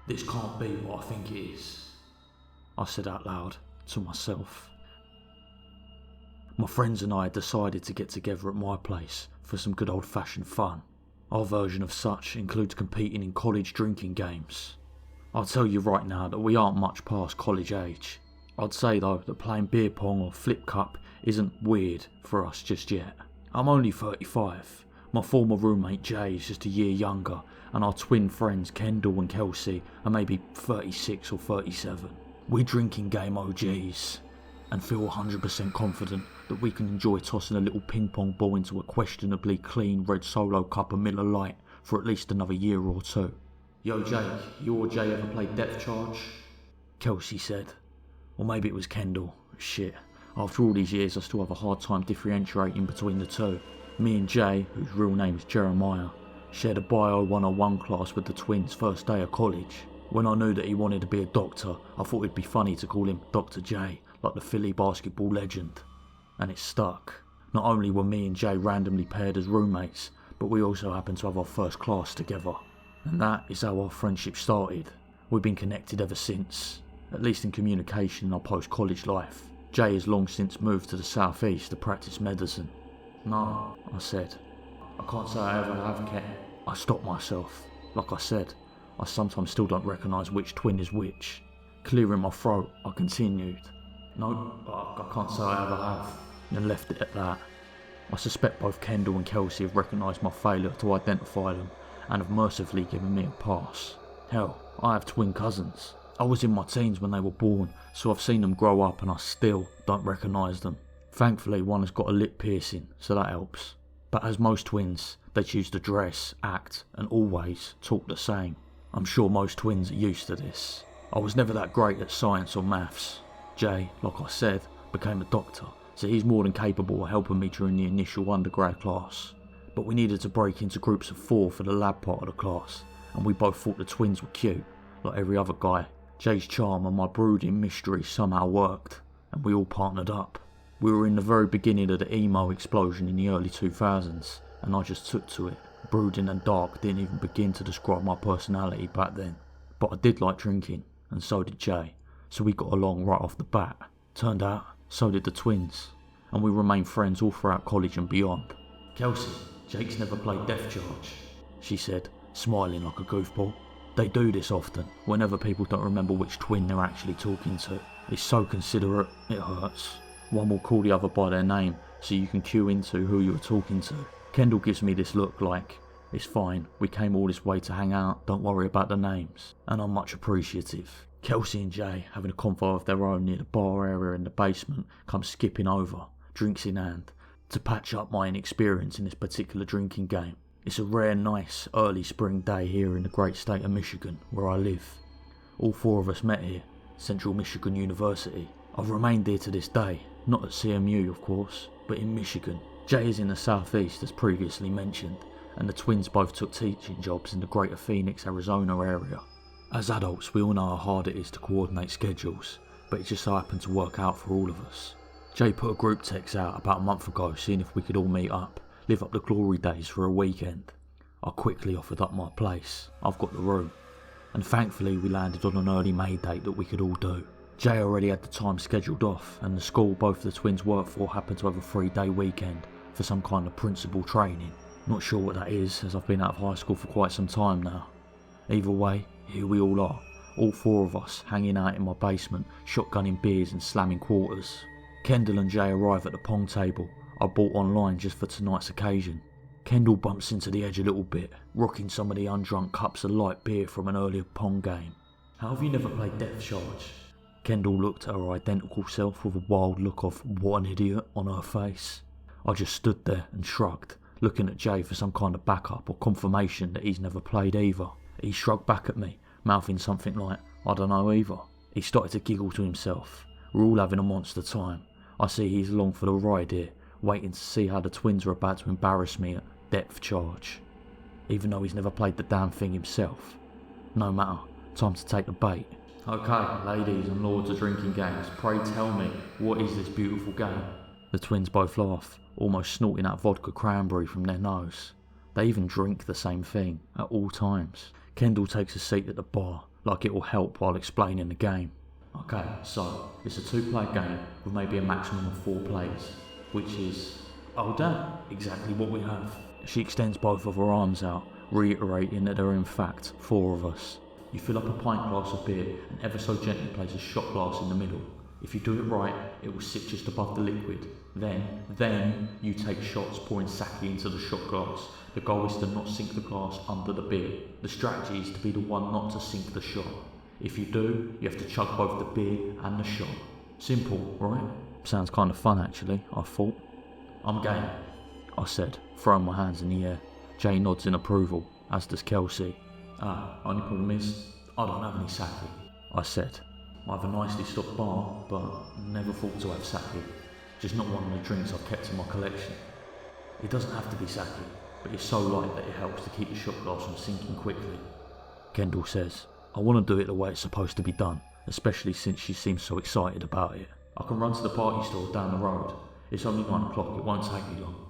This can't be what I think it is, I said out loud to myself. My friends and I had decided to get together at my place for some good old-fashioned fun. Our version of such includes competing in college drinking games. I'll tell you right now that we aren't much past college age. I'd say though that playing beer pong or flip cup isn't weird for us just yet. I'm only 35. My former roommate Jay is just a year younger, and our twin friends Kendall and Kelsey are maybe 36 or 37. We're drinking game OGs, and feel 100% confident that we can enjoy tossing a little ping pong ball into a questionably clean red Solo cup of Miller Lite for at least another year or two. Yo Jake, you or Jay ever played Depth Charge? Kelsey said. Or maybe it was Kendall. Shit, after all these years I still have a hard time differentiating between the two. Me and Jay, whose real name is Jeremiah, shared a Bio 101 class with the twins first day of college. When I knew that he wanted to be a doctor, I thought it'd be funny to call him Dr. J, like the Philly basketball legend. And it stuck. Not only were me and Jay randomly paired as roommates, but we also happened to have our first class together. And that is how our friendship started. We've been connected ever since, at least in communication in our post-college life. Jay has long since moved to the southeast to practice medicine. No, I said. I can't say I ever have, Ken. I stopped myself. Like I said, I sometimes still don't recognise which twin is which. Clearing my throat, I continued. No, I can't say I ever have. And left it at that. I suspect both Kendall and Kelsey have recognised my failure to identify them and have mercifully given me a pass. Hell, I have twin cousins. I was in my teens when they were born, so I've seen them grow up and I still don't recognise them. Thankfully, one has got a lip piercing, so that helps. But as most twins, they choose to dress, act, and always talk the same. I'm sure most twins are used to this. I was never that great at science or maths. Jay, like I said, became a doctor, so he's more than capable of helping me during the initial undergrad class. But we needed to break into groups of 4 for the lab part of the class, and we both thought the twins were cute, like every other guy. Jay's charm and my brooding mystery somehow worked, and we all partnered up. We were in the very beginning of the emo explosion in the early 2000s, and I just took to it. Brooding and dark didn't even begin to describe my personality back then. But I did like drinking, and so did Jay, so we got along right off the bat. Turned out, so did the twins, and we remained friends all throughout college and beyond. Kelsey, Jake's never played Depth Charge, she said, smiling like a goofball. They do this often, whenever people don't remember which twin they're actually talking to. It's so considerate, it hurts. One will call the other by their name, so you can cue into who you're talking to. Kendall gives me this look like, it's fine, we came all this way to hang out, don't worry about the names, and I'm much appreciative. Kelsey and Jay, having a convo of their own near the bar area in the basement, come skipping over, drinks in hand, to patch up my inexperience in this particular drinking game. It's a rare, nice, early spring day here in the great state of Michigan, where I live. All 4 of us met here, Central Michigan University. I've remained here to this day, not at CMU of course, but in Michigan. Jay is in the southeast as previously mentioned, and the twins both took teaching jobs in the greater Phoenix, Arizona area. As adults, we all know how hard it is to coordinate schedules, but it just so happened to work out for all of us. Jay put a group text out about a month ago seeing if we could all meet up, live up the glory days for a weekend. I quickly offered up my place, I've got the room, and thankfully we landed on an early May date that we could all do. Jay already had the time scheduled off, and the school both the twins work for happened to have a 3-day weekend for some kind of principal training. Not sure what that is, as I've been out of high school for quite some time now. Either way, here we all are, all 4 of us hanging out in my basement, shotgunning beers and slamming quarters. Kendall and Jay arrive at the pong table I bought online just for tonight's occasion. Kendall bumps into the edge a little bit, rocking some of the undrunk cups of light beer from an earlier pong game. How have you never played Depth Charge? Kendall looked at her identical self with a wild look of what an idiot on her face. I just stood there and shrugged, looking at Jay for some kind of backup or confirmation that he's never played either. He shrugged back at me, mouthing something like, I don't know either. He started to giggle to himself. We're all having a monster time. I see he's along for the ride here, waiting to see how the twins are about to embarrass me at Depth Charge. Even though he's never played the damn thing himself. No matter, time to take the bait. Okay, ladies and lords of drinking games, pray tell me, what is this beautiful game? The twins both laugh, almost snorting out vodka cranberry from their nose. They even drink the same thing, at all times. Kendall takes a seat at the bar, like it will help while explaining the game. Okay, so it's a 2-player game with maybe a maximum of 4 players, which is, oh damn, exactly what we have. She extends both of her arms out, reiterating that there are in fact 4 of us. You fill up a pint glass of beer and ever so gently place a shot glass in the middle. If you do it right, it will sit just above the liquid. Then you take shots pouring sake into the shot glass. The goal is to not sink the glass under the beer. The strategy is to be the one not to sink the shot. If you do, you have to chug both the beer and the shot. Simple, right? Sounds kind of fun actually, I thought. I'm game, I said, throwing my hands in the air. Jay nods in approval, as does Kelsey. Only problem is, I don't have any sake, I said. I have a nicely stocked bar, but never thought to have sake. Just not one of the drinks I've kept in my collection. It doesn't have to be sake, but it's so light that it helps to keep the shot glass from sinking quickly. Kendall says, I want to do it the way it's supposed to be done, especially since she seems so excited about it. I can run to the party store down the road. It's only 9 o'clock, it won't take me long.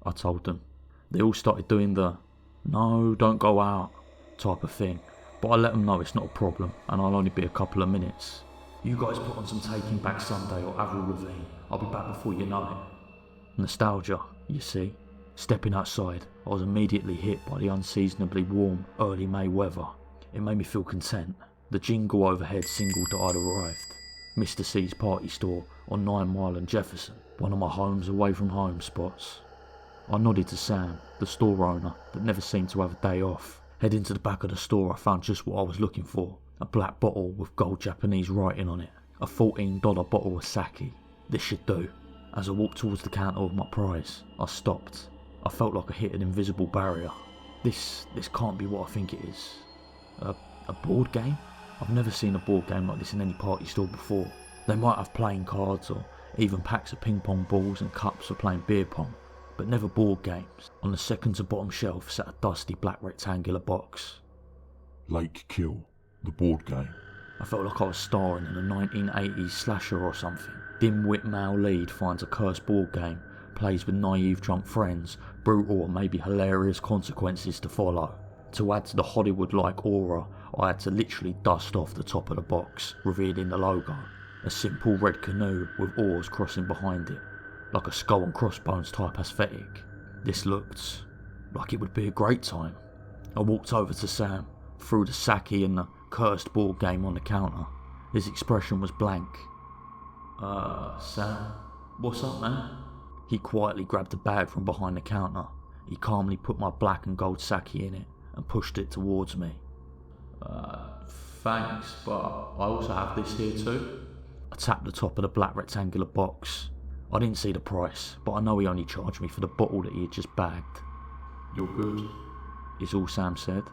I told them. They all started doing the, no, don't go out type of thing, but I let them know it's not a problem and I'll only be a couple of minutes. You guys put on some Taking Back Sunday or Avril Lavigne. I'll be back before you know it. Nostalgia, you see. Stepping outside, I was immediately hit by the unseasonably warm early May weather. It made me feel content. The jingle overhead singled that I'd arrived. Mr. C's party store on 9 Mile and Jefferson, one of my homes away from home spots. I nodded to Sam, the store owner that never seemed to have a day off. Heading to the back of the store, I found just what I was looking for. A black bottle with gold Japanese writing on it. A $14 bottle of sake. This should do. As I walked towards the counter with my prize, I stopped. I felt like I hit an invisible barrier. This can't be what I think it is. A board game? I've never seen a board game like this in any party store before. They might have playing cards or even packs of ping pong balls and cups for playing beer pong, but never board games. On the second to bottom shelf sat a dusty black rectangular box. Lake Kill, the board game. I felt like I was starring in a 1980s slasher or something. Dim-wit male lead finds a cursed board game, plays with naive drunk friends, brutal or maybe hilarious consequences to follow. To add to the Hollywood-like aura, I had to literally dust off the top of the box, revealing the logo. A simple red canoe with oars crossing behind it, like a skull and crossbones type aesthetic. This looked like it would be a great time. I walked over to Sam, threw the sake and the cursed board game on the counter. His expression was blank. Sam, what's up, man? He quietly grabbed a bag from behind the counter. He calmly put my black and gold sake in it and pushed it towards me. Thanks, but I also have this here too. I tapped the top of the black rectangular box. I didn't see the price, but I know he only charged me for the bottle that he had just bagged. You're good, is all Sam said.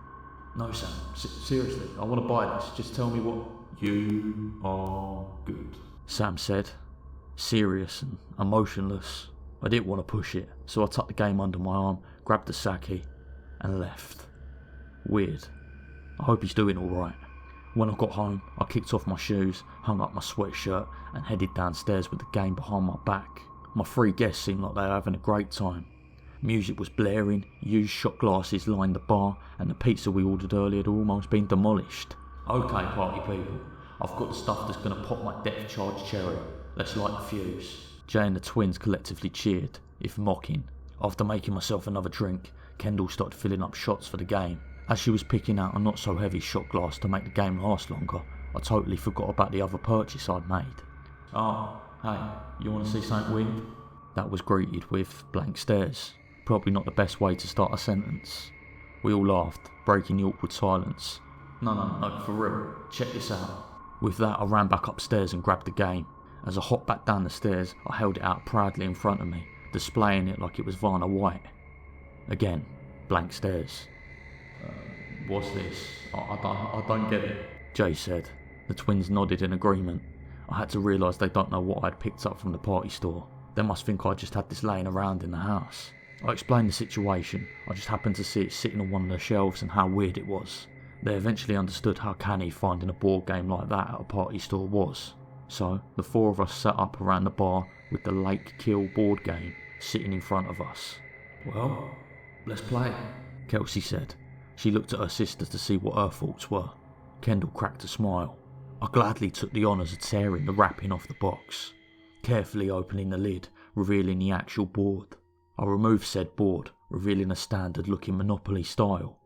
No, Sam, seriously, I want to buy this. Just tell me what... You are good, Sam said, serious and emotionless. I didn't want to push it, so I tucked the game under my arm, grabbed the sake, and left. Weird. I hope he's doing alright. When I got home, I kicked off my shoes, hung up my sweatshirt, and headed downstairs with the game behind my back. My 3 guests seemed like they were having a great time. Music was blaring, used shot glasses lined the bar, and the pizza we ordered earlier had almost been demolished. Okay, party people, I've got the stuff that's going to pop my depth charge cherry. Let's light the fuse. Jay and the twins collectively cheered, if mocking. After making myself another drink, Kendall started filling up shots for the game. As she was picking out a not so heavy shot glass to make the game last longer, I totally forgot about the other purchase I'd made. Oh, hey, you want to see something weird? That was greeted with blank stares. Probably not the best way to start a sentence. We all laughed, breaking the awkward silence. No, for real, check this out. With that, I ran back upstairs and grabbed the game. As I hopped back down the stairs, I held it out proudly in front of me, displaying it like it was Vanna White. Again, blank stares. What's this? I don't get it, Jay said. The twins nodded in agreement. I had to realise they don't know what I'd picked up from the party store. They must think I just had this laying around in the house. I explained the situation. I just happened to see it sitting on one of the shelves and how weird it was. They eventually understood how canny finding a board game like that at a party store was. So, the 4 of us sat up around the bar with the Lake Kill board game sitting in front of us. Well, let's play, Kelsey said. She looked at her sister to see what her thoughts were. Kendall cracked a smile. I gladly took the honours of tearing the wrapping off the box, carefully opening the lid, revealing the actual board. I removed said board, revealing a standard looking Monopoly style.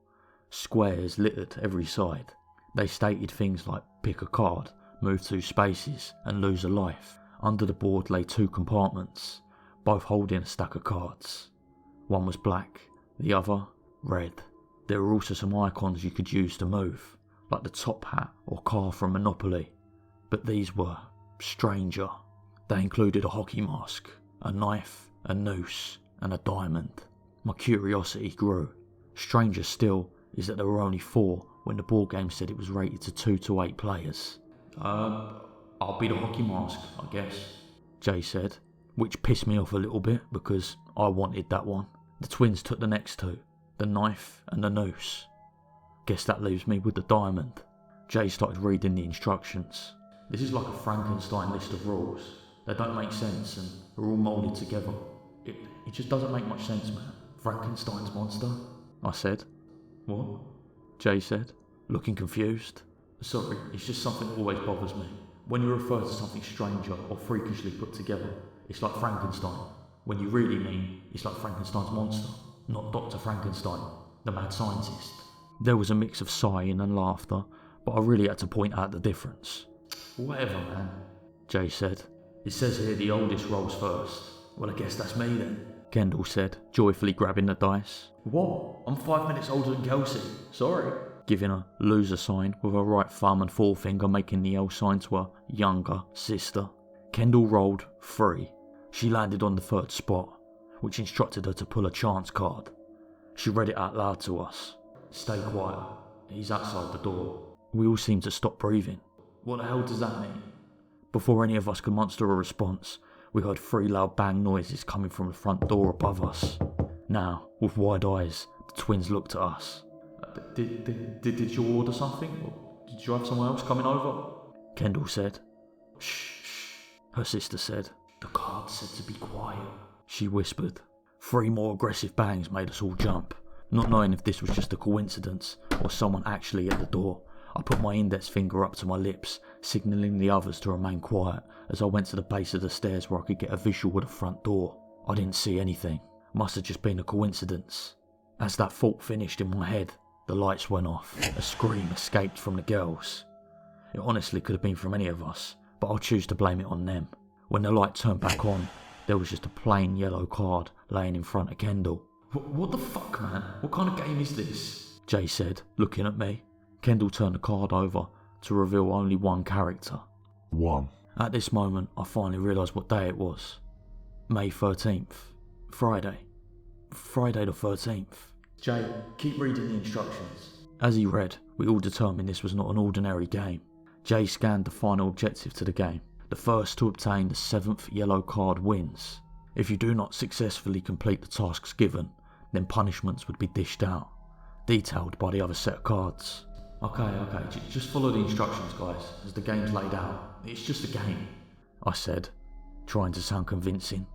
Squares littered every side. They stated things like pick a card, move 2 spaces and lose a life. Under the board lay 2 compartments, both holding a stack of cards. One was black, the other red. There were also some icons you could use to move, like the top hat or car from Monopoly, but these were stranger. They included a hockey mask, a knife, a noose and a diamond. My curiosity grew. Stranger still is that there were only 4 when the board game said it was rated to 2 to 8 players. I'll be the hockey mask, I guess, Jay said, which pissed me off a little bit because I wanted that one. The twins took the next 2, the knife and the noose. Guess that leaves me with the diamond. Jay started reading the instructions. This is like a Frankenstein list of rules. They don't make sense and are all moulded together. It just doesn't make much sense, man. Frankenstein's monster? I said. What? Jay said, looking confused. Sorry, it's just something that always bothers me. When you refer to something stranger or freakishly put together, it's like Frankenstein. When you really mean it's like Frankenstein's monster, not Dr. Frankenstein, the mad scientist. There was a mix of sighing and laughter, but I really had to point out the difference. Whatever, man, Jay said. It says here the oldest rolls first. Well, I guess that's me then, Kendall said, joyfully grabbing the dice. What? I'm 5 minutes older than Kelsey. Sorry. Giving a loser sign with her right thumb and forefinger making the L sign to her younger sister. Kendall rolled 3. She landed on the 3rd spot, which instructed her to pull a chance card. She read it out loud to us. Stay quiet. He's outside the door. We all seemed to stop breathing. What the hell does that mean? Before any of us could muster a response, we heard 3 loud bang noises coming from the front door above us. Now, with wide eyes, the twins looked at us. Did you order something? Or did you have someone else coming over? Kendall said. Shh, her sister said. The card said to be quiet, she whispered. 3 more aggressive bangs made us all jump. Not knowing if this was just a coincidence or someone actually at the door, I put my index finger up to my lips, signalling the others to remain quiet as I went to the base of the stairs where I could get a visual of the front door. I didn't see anything. Must have just been a coincidence. As that thought finished in my head, the lights went off. A scream escaped from the girls. It honestly could have been from any of us, but I'll choose to blame it on them. When the light turned back on, there was just a plain yellow card laying in front of Kendall. What the fuck, man? What kind of game is this? Jay said, looking at me. Kendall turned the card over to reveal only 1 character. 1. At this moment, I finally realised what day it was. May 13th. Friday. Friday the 13th. Jay, keep reading the instructions. As he read, we all determined this was not an ordinary game. Jay scanned the final objective to the game. The first to obtain the 7th yellow card wins. If you do not successfully complete the tasks given, then punishments would be dished out, detailed by the other set of cards. Okay, just follow the instructions, guys, as the game's laid out. It's just a game, I said, trying to sound convincing.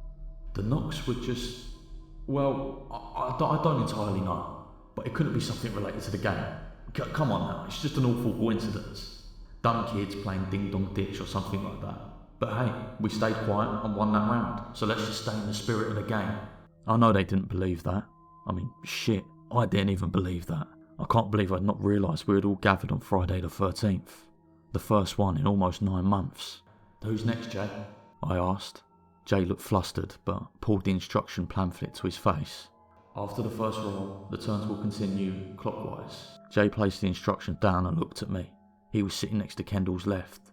The knocks were just... well, I don't entirely know, but it couldn't be something related to the game. Come on now, it's just an awful coincidence. Dumb kids playing Ding Dong Ditch or something like that. But hey, we stayed quiet and won that round, so let's just stay in the spirit of the game. I know they didn't believe that. I mean, shit, I didn't even believe that. I can't believe I'd not realised we had all gathered on Friday the 13th. The first one in almost 9 months. Who's next, Jay? I asked. Jay looked flustered, but pulled the instruction pamphlet to his face. After the first roll, the turns will continue clockwise. Jay placed the instructions down and looked at me. He was sitting next to Kendall's left.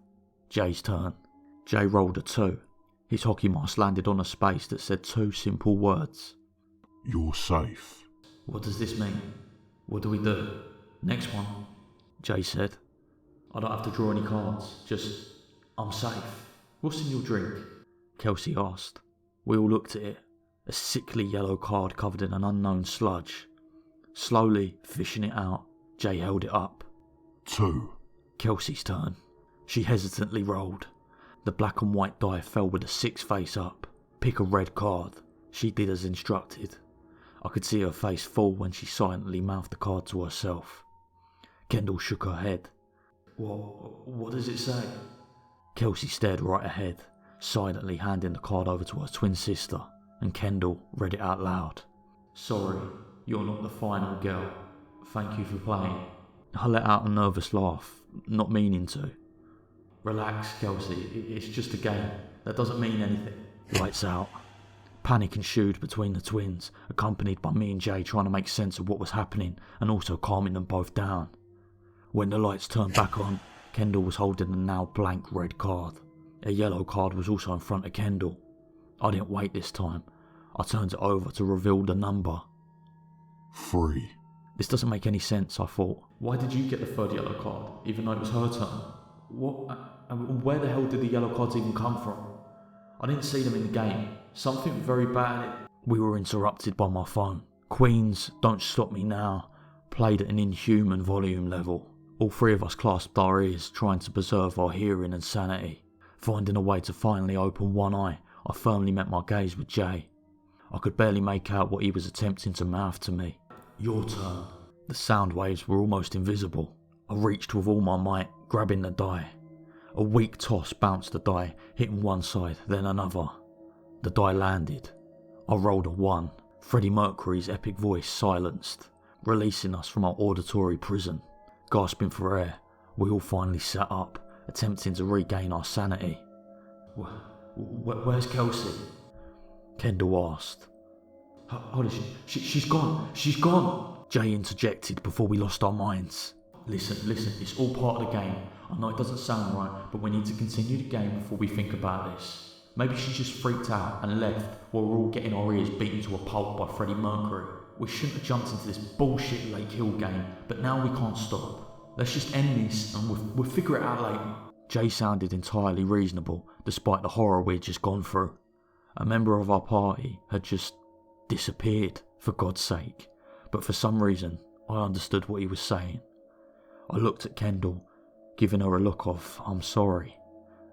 Jay's turn. Jay rolled a 2. His hockey mask landed on a space that said 2 simple words. You're safe. What does this mean? What do we do? Next one, Jay said. I don't have to draw any cards, just, I'm safe. What's in your drink? Kelsey asked. We all looked at it. A sickly yellow card covered in an unknown sludge. Slowly fishing it out, Jay held it up. 2. Kelsey's turn. She hesitantly rolled. The black and white die fell with a 6 face up. Pick a red card. She did as instructed. I could see her face fall when she silently mouthed the card to herself. Kendall shook her head. What does it say? Kelsey stared right ahead, silently handing the card over to her twin sister, and Kendall read it out loud. Sorry, you're not the final girl. Thank you for playing. I let out a nervous laugh, not meaning to. Relax, Kelsey, it's just a game. That doesn't mean anything. Lights out. Panic ensued between the twins, accompanied by me and Jay trying to make sense of what was happening and also calming them both down. When the lights turned back on, Kendall was holding a now blank red card. A yellow card was also in front of Kendall. I didn't wait this time. I turned it over to reveal the number. 3. This doesn't make any sense, I thought. Why did you get the third yellow card, even though it was her turn? Where the hell did the yellow cards even come from? I didn't see them in the game. Something very bad. We were interrupted by my phone. Queen's Don't Stop Me Now played at an inhuman volume level. All three of us clasped our ears, trying to preserve our hearing and sanity. Finding a way to finally open one eye, I firmly met my gaze with Jay. I could barely make out what he was attempting to mouth to me. Your turn. The sound waves were almost invisible. I reached with all my might, grabbing the die. A weak toss bounced the die, hitting one side, then another. The die landed. I rolled a 1. Freddie Mercury's epic voice silenced, releasing us from our auditory prison. Gasping for air, we all finally sat up, attempting to regain our sanity. Where's Kelsey? Kendall asked. Holy shit, she's gone, she's gone! Jay interjected before we lost our minds. Listen, it's all part of the game. I know it doesn't sound right, but we need to continue the game before we think about this. Maybe she just freaked out and left while we're all getting our ears beaten to a pulp by Freddie Mercury. We shouldn't have jumped into this bullshit Lake Hill game, but now we can't stop. Let's just end this and we'll figure it out later. Jay sounded entirely reasonable, despite the horror we'd just gone through. A member of our party had just disappeared, for God's sake, but for some reason I understood what he was saying. I looked at Kendall, giving her a look of I'm sorry,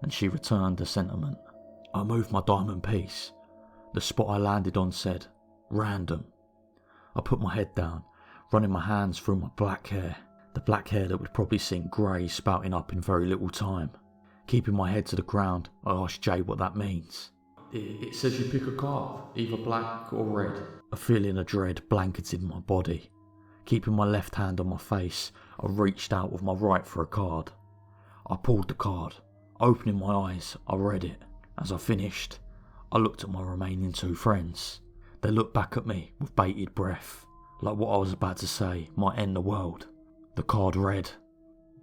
and she returned the sentiment. I moved my diamond piece. The spot I landed on said, random. I put my head down, running my hands through my black hair, the black hair that would probably seen grey spouting up in very little time. Keeping my head to the ground, I asked Jay what that means. It says you pick a card, either black or red. A feeling of dread blanketed my body. Keeping my left hand on my face, I reached out with my right for a card. I pulled the card. Opening my eyes, I read it. As I finished, I looked at my remaining 2 friends. They looked back at me with bated breath, like what I was about to say might end the world. The card read,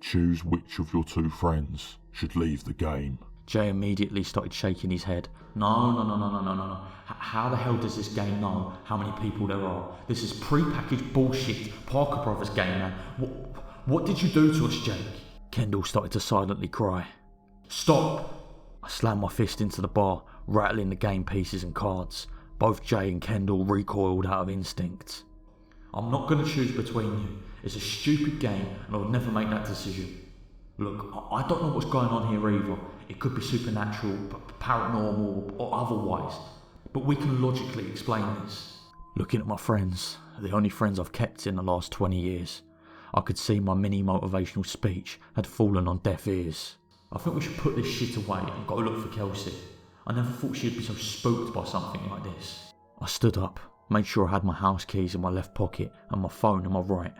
Choose which of your 2 friends should leave the game. Jay immediately started shaking his head. No. How the hell does this game know how many people there are? This is pre-packaged bullshit. Parker Brothers game, man. What did you do to us, Jake? Kendall started to silently cry. Stop! I slammed my fist into the bar, rattling the game pieces and cards. Both Jay and Kendall recoiled out of instinct. I'm not going to choose between you. It's a stupid game and I would never make that decision. Look, I don't know what's going on here either. It could be supernatural, paranormal, or otherwise. But we can logically explain this. Looking at my friends, the only friends I've kept in the last 20 years, I could see my mini motivational speech had fallen on deaf ears. I think we should put this shit away and go look for Kelsey. I never thought she'd be so spooked by something like this. I stood up, made sure I had my house keys in my left pocket and my phone in my right,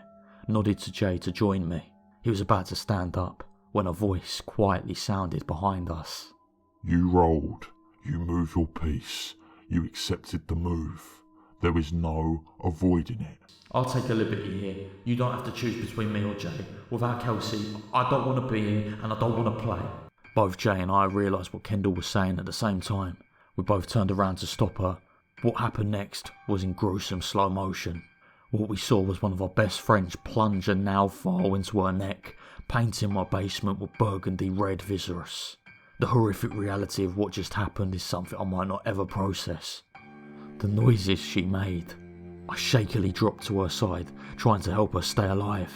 nodded to Jay to join me. He was about to stand up when a voice quietly sounded behind us. You rolled. You moved your piece. You accepted the move. There is no avoiding it. I'll take a liberty here. You don't have to choose between me or Jay. Without Kelsey, I don't want to be here and I don't want to play. Both Jay and I realised what Kendall was saying at the same time. We both turned around to stop her. What happened next was in gruesome slow motion. What we saw was one of our best friends plunge a nail file into her neck, painting my basement with burgundy red viscerous. The horrific reality of what just happened is something I might not ever process. The noises she made. I shakily dropped to her side, trying to help her stay alive,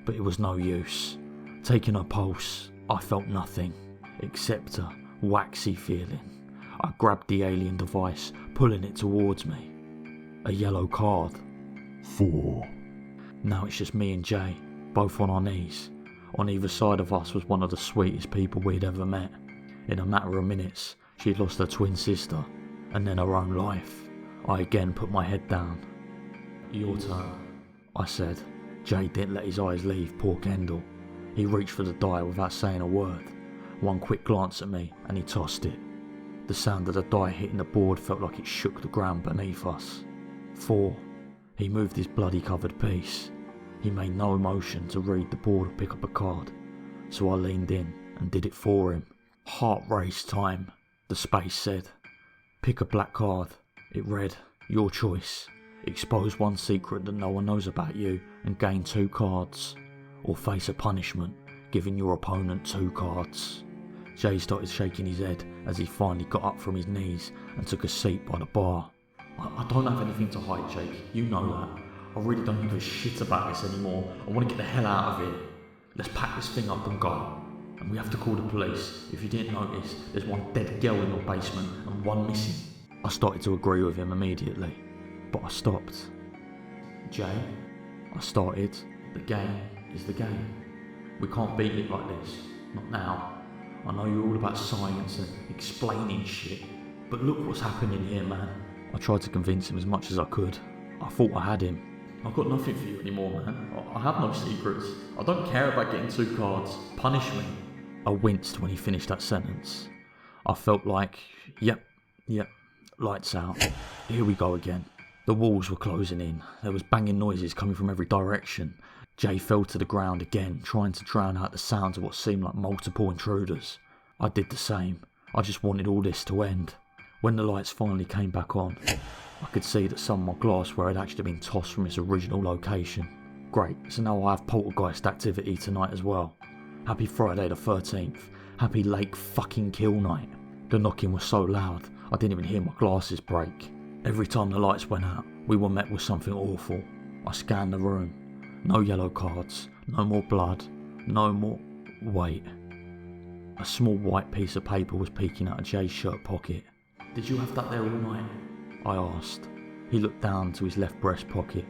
but it was no use. Taking her pulse, I felt nothing, except a waxy feeling. I grabbed the alien device, pulling it towards me. A yellow card. 4. Now it's just me and Jay, both on our knees. On either side of us was one of the sweetest people we'd ever met. In a matter of minutes, she'd lost her twin sister, and then her own life. I again put my head down. "Your turn," I said. Jay didn't let his eyes leave poor Kendall. He reached for the die without saying a word. One quick glance at me, and he tossed it. The sound of the die hitting the board felt like it shook the ground beneath us. 4. He moved his bloody covered piece. He made no motion to read the board or pick up a card, so I leaned in and did it for him. "Heart race time," the space said. "Pick a black card." It read, "Your choice. Expose one secret that no one knows about you and gain 2 cards. Or face a punishment, giving your opponent 2 cards. Jay started shaking his head as he finally got up from his knees and took a seat by the bar. I don't have anything to hide, Jake. You know that. I really don't give a shit about this anymore. I want to get the hell out of here. Let's pack this thing up and go. And we have to call the police. If you didn't notice, there's one dead girl in your basement and one missing." I started to agree with him immediately, but I stopped. "Jay," I started, "the game is the game. We can't beat it like this. Not now. I know you're all about science and explaining shit, but look what's happening here, man." I tried to convince him as much as I could. I thought I had him. "I've got nothing for you anymore, man. I have no secrets. I don't care about getting 2 cards. Punish me." I winced when he finished that sentence. I felt like, yep, lights out. Here we go again. The walls were closing in. There was banging noises coming from every direction. Jay fell to the ground again, trying to drown out the sounds of what seemed like multiple intruders. I did the same. I just wanted all this to end. When the lights finally came back on, I could see that some of my glassware had actually been tossed from its original location. Great, so now I have poltergeist activity tonight as well. Happy Friday the 13th. Happy lake fucking kill night. The knocking was so loud, I didn't even hear my glasses break. Every time the lights went out, we were met with something awful. I scanned the room. No yellow cards, no more blood, no more... Wait. A small white piece of paper was peeking out of Jay's shirt pocket. "Did you have that there all night?" I asked. He looked down to his left breast pocket.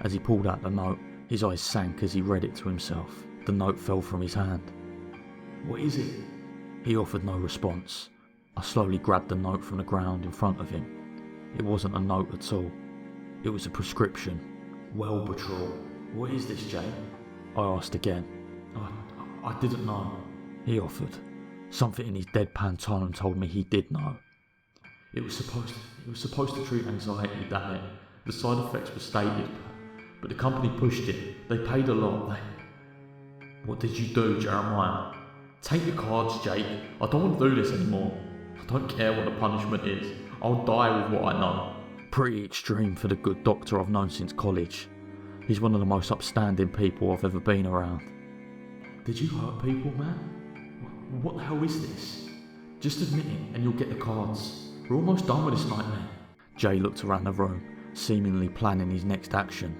As he pulled out the note, his eyes sank as he read it to himself. The note fell from his hand. "What is it?" He offered no response. I slowly grabbed the note from the ground in front of him. It wasn't a note at all. It was a prescription. "Well Patrol. What is this, Jay?" I asked again. I didn't know," he offered. Something in his deadpan tone told me he did know. It was supposed to treat anxiety, damn it. The side effects were stated, but the company pushed it. They paid a lot. What did you do, Jeremiah? Take the cards, Jake. I don't want to do this anymore. I don't care what the punishment is. I'll die with what I know." Pretty extreme for the good doctor I've known since college. He's one of the most upstanding people I've ever been around. "Did you hurt people, man? What the hell is this? Just admit it and you'll get the cards. We're almost done with this nightmare." Jay looked around the room, seemingly planning his next action.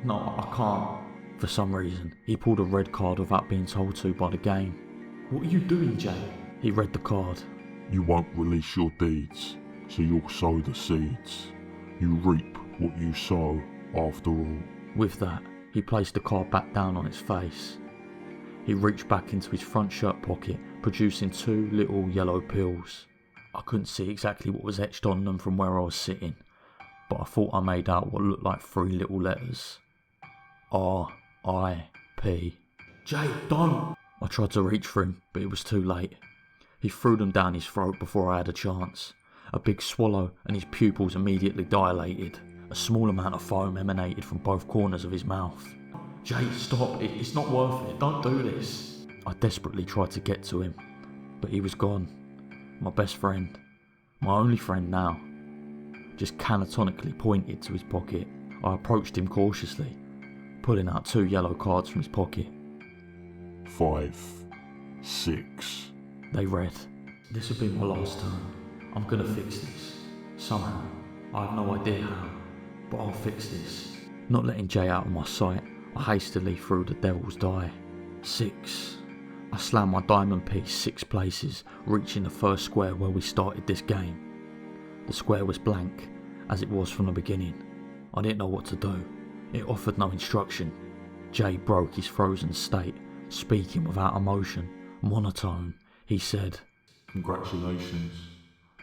No, I can't." For some reason, he pulled a red card without being told to by the game. "What are you doing, Jay?" He read the card. You won't release your deeds, so you'll sow the seeds. You reap what you sow, after all. With that, he placed the card back down on its face. He reached back into his front shirt pocket, producing 2 little yellow pills. I couldn't see exactly what was etched on them from where I was sitting, but I thought I made out what looked like 3 little letters. R.I.P. "Jay, don't!" I tried to reach for him, but it was too late. He threw them down his throat before I had a chance. A big swallow, and his pupils immediately dilated. A small amount of foam emanated from both corners of his mouth. "Jay, stop. It's not worth it. Don't do this." I desperately tried to get to him, but he was gone. My best friend. My only friend now. Just canatonically pointed to his pocket. I approached him cautiously, pulling out 2 yellow cards from his pocket. 5, 6. They read, "This will be my last turn. I'm gonna fix this. Somehow. I have no idea how, but I'll fix this." Not letting Jay out of my sight, I hastily threw the devil's die. 6. I slammed my diamond piece 6 places, reaching the first square where we started this game. The square was blank, as it was from the beginning. I didn't know what to do. It offered no instruction. Jay broke his frozen state Speaking without emotion, monotone, he said, Congratulations.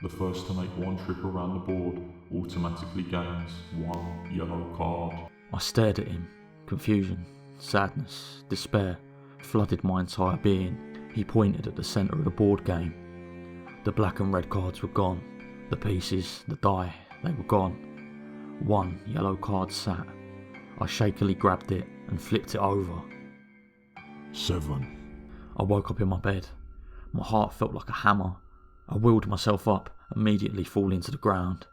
The first to make one trip around the board automatically gains 1 yellow card. I stared at him. Confusion, sadness, despair flooded my entire being. He pointed at the centre of the board game. The black and red cards were gone. The pieces, the die, they were gone. 1 yellow card sat. I shakily grabbed it and flipped it over. 7. I woke up in my bed. My heart felt like a hammer. I wheeled myself up, immediately falling to the ground.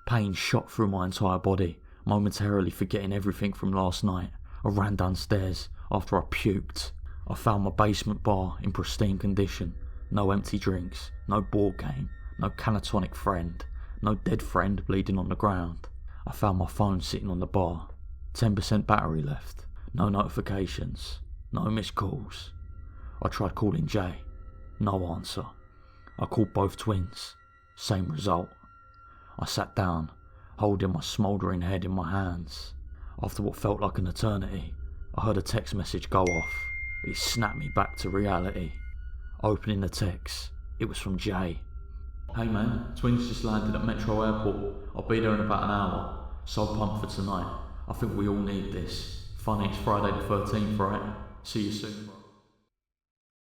Pain shot through my entire body, momentarily forgetting everything from last night. I ran downstairs after I puked. I found my basement bar in pristine condition. No empty drinks, no board game, no catatonic friend, no dead friend bleeding on the ground. I found my phone sitting on the bar. 10% battery left. No notifications. No missed calls. I tried calling Jay. No answer. I called both twins. Same result. I sat down, holding my smouldering head in my hands. After what felt like an eternity, I heard a text message go off. It snapped me back to reality. Opening the text, it was from Jay. Hey man, twins just landed at Metro Airport. I'll be there in about an hour. So pumped for tonight. I think we all need this. Funny it's Friday the 13th, right? See you soon, bro.